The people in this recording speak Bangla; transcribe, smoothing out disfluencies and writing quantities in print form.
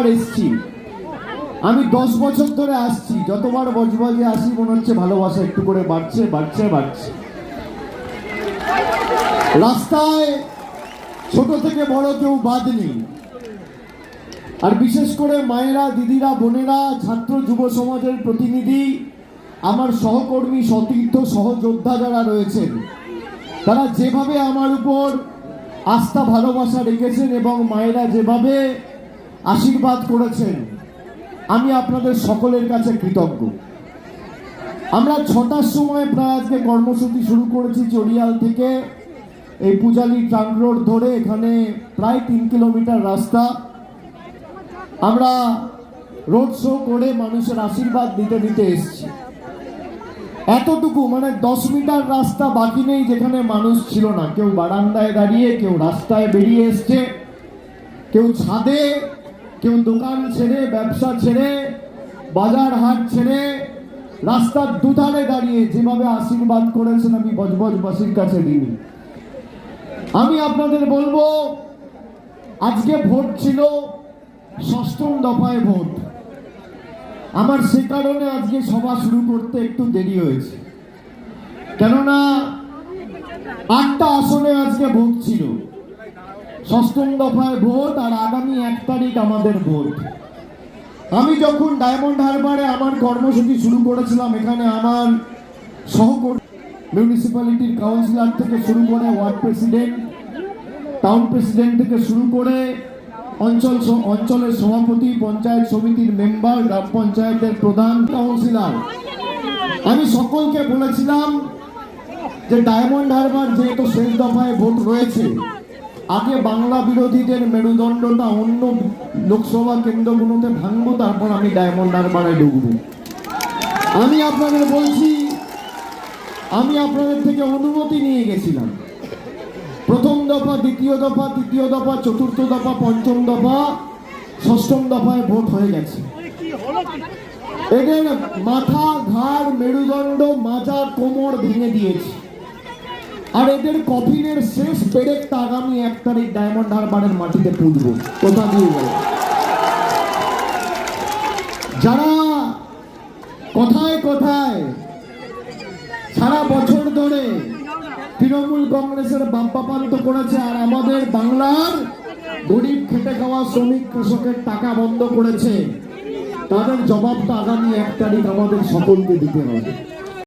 প্রথমবার এসেছি। আমি 10 বছর ধরে আসছি, যতবার বজবজে আসি মনে হচ্ছে ভালোবাসা একটু করে বাড়ছে বাড়ছে বাড়ছে। রাস্তায় ছোট থেকে বড় কেউ বাদ নেই। আর বিশেষ করে মায়েরা, দিদিরা, বোনেরা, ছাত্র যুব সমাজের প্রতিনিধি, আমার সহকর্মী, সতীর্থ, সহযোদ্ধা যারা রয়েছেন, তারা যেভাবে আমার উপর আস্থা ভালোবাসা রেখেছেন এবং মায়েরা যেভাবে আশীর্বাদ করেছেন, আমি আপনাদের সকলের কাছে কৃতজ্ঞ। আমরা 6টার সময় প্রায় আজকে কর্মসূচি শুরু করেছি চড়িয়াল থেকে এই পূজালি ট্রাঙ্ক রোড ধরে এখানে প্রায় 3 কিলোমিটার রাস্তা। আমরা রোড শো করে মানুষের আশীর্বাদ দিতে দিতে এসেছি। এতটুকু মানে 10 মিটার রাস্তা বাকি নেই যেখানে মানুষ ছিল না। কেউ বারান্দায় দাঁড়িয়ে, কেউ রাস্তায় বেরিয়ে এসছে, কেউ ছাদে, কেউ দোকান ছেড়ে, ব্যবসা ছেড়ে, বাজার হাট ছেড়ে রাস্তার দুধারে দাঁড়িয়ে যেভাবে আশীর্বাদ করেছেন আমি বজবজবাসীর কাছে ঋণী। আমি আপনাদের বলবো, আজকে ভোট ছিল, 6ম দফায় ভোট। আমার সে কারণে আজকে সভা শুরু করতে একটু দেরি হয়েছে, কেননা 8টা আসনে আজকে ভোট ছিল। 6ম দফায় ভোট আর আগামী 1 তারিখ আমাদের ভোট। আমি যখন ডায়মন্ড হারবারে আমার কর্মসূচি শুরু করেছিলাম, এখানে আমার সহকর্মী, মিউনিসিপ্যালিটির কাউন্সিলর থেকে শুরু করে ওয়ার্ড প্রেসিডেন্ট, টাউন প্রেসিডেন্ট থেকে শুরু করে অঞ্চলের সভাপতি, পঞ্চায়েত সমিতির মেম্বার, গ্রাম পঞ্চায়েতের প্রধান, কাউন্সিলর, আমি সকলকে বলেছিলাম যে ডায়মন্ড হারবার যেহেতু শেষ দফায় ভোট রয়েছে, আগে বাংলা বিরোধীদের মেরুদণ্ডটা অন্য লোকসভা কেন্দ্রগুলোতে ভাঙবো, তারপর আমি ডায়মন্ড হারবারে ঢুকবো। আমি আপনাদের বলছি, আমি আপনাদের থেকে অনুমতি নিয়ে গেছিলাম। 1ম দফা, 2য় দফা, 3য় দফা, 4র্থ দফা, 5ম দফা, 6ম দফায় ভোট হয়ে গেছে। এদের মাথা, ঘাড়, মেরুদণ্ড, মাজা, কোমর ভেঙে দিয়েছে। আর এদের কফিনের শেষ পেরেকটা আগামী 1 তারিখ ডায়মন্ড হারবারের মাটিতে পুঁতব। কথা দিয়ে গেল। যারা কোথায় কোথায় সারা বছর ধরে তৃণমূল কংগ্রেসের বাম্পাপান্ত করেছে আর আমাদের বাংলার গরিব খেটে খাওয়া শ্রমিক কৃষকের টাকা বন্ধ করেছে, তাদের জবাবটা আগামী 1 তারিখ আমাদের সকলকে দিতে হবে।